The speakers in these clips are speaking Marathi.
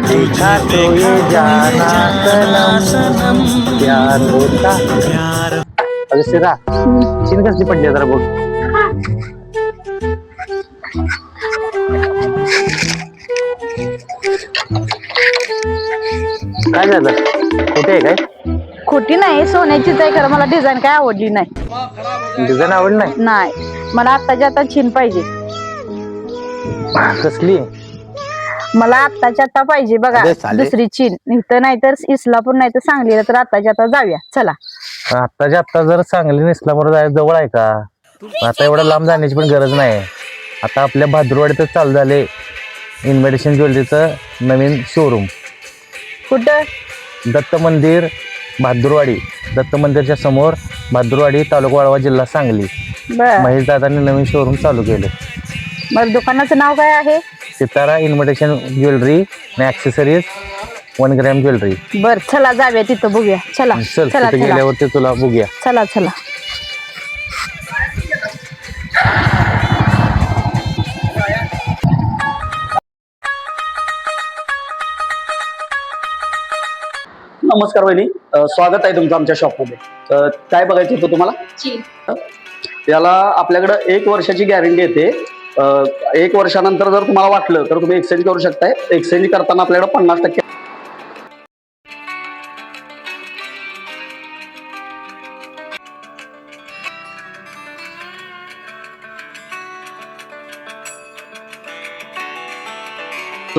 देखा तो ये जाना सनम प्यार होता अगं सिरा चिन कसली पडली जरा बघ. काय झालं कुठे आहे काय खोटी नाही, सोन्याचीच आहे. खरं मला डिझाईन काय आवडली नाही. डिझाईन आवडली नाही नाही, मला आत्ताच्या आता छीन पाहिजे. कसली मला आत्ताच्या आता पाहिजे बघा. अबे साले. दुसरी चीन इथं नाही तर इस्लापूर नाही तर सांगलीला, तर आत्ताच्या आता जाऊया चला. आत्ताच्या आत्ता जर सांगली निसलापूर जायचं जवळ आहे का? आता एवढं लांब जाण्याची पण गरज नाही. आता आपल्या भाद्रवाडीतच चालू झाले इन्व्हिटेशन ज्वेलरीचं नवीन शोरूम. कुठं? दत्त मंदिर भाद्रवाडी, दत्त मंदिरच्या समोर भाद्रवाडी, तालुका वाळवा, जिल्हा सांगली. बर महेश दादांनी नवीन शोरूम चालू केले. बर दुकानाचं नाव काय आहे? सितारा इन्व्हिटेशन ज्वेलरी आणि ॲक्सेसरीज 1 ग्रॅम ज्वेलरी. बर चला जाऊया तिथं बघूया. चला चल चला तिथे चला गेल्यावरती तुला बघूया. चला चला. नमस्कार वहिनी, स्वागत आहे तुमचं आमच्या शॉपमध्ये. काय बघायचं होतं तुम्हाला? याला आपल्याकडं 1 वर्षाची गॅरंटी येते. 1 वर्षानंतर जर तुम्हाला वाटलं तर तुम्ही एक्सचेंज करू शकताय. एक्सचेंज करताना आपल्याकडे 50%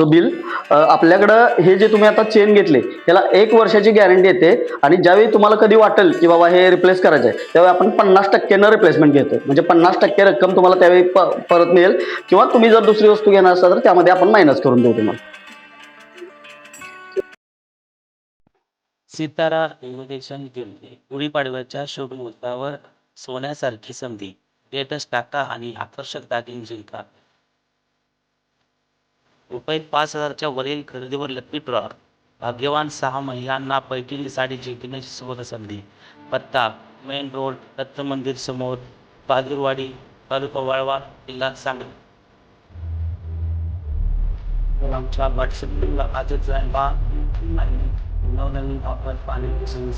बिल. आपल्याकडं हे जे तुम्ही आता चेन घेतले त्याला 1 वर्षाची गॅरंटी येते, आणि ज्यावेळी तुम्हाला कधी वाटेल की बाबा हे रिप्लेस करायचं आहे त्यावेळी आपण 50% रिप्लेसमेंट घेतो. म्हणजे 50% रक्कम तुम्हाला त्यावेळी परत मिळेल, किंवा तुम्ही जर दुसरी वस्तू घेणार असाल तर त्यामध्ये आपण मायनस करून देऊ तुम्हाला. सितारा इन्व्हिटेशन ज्वेलरी गुढीपाडव्याच्या शुभ मुहूर्तावर सोन्यासारखी संधी. लेटेस्ट टाका आणि आकर्षक दागिने जिंका. रुपये 5,000च्या वरील खरेदीवर लकी ड्रॉ. भाग्यवान 6 महिलांना पैठणी साडी जिंकण्याची सुवर्ण संधी. पत्ता मेन रोड, दत्त मंदिर समोर, बहादूरवाडी, तालुका वाळवा, जिल्हा सांगली. आमच्या व्हॉट्सअपला आजच जॉईन व्हा आणि नवनवीन ऑफर पाहण्याची सोय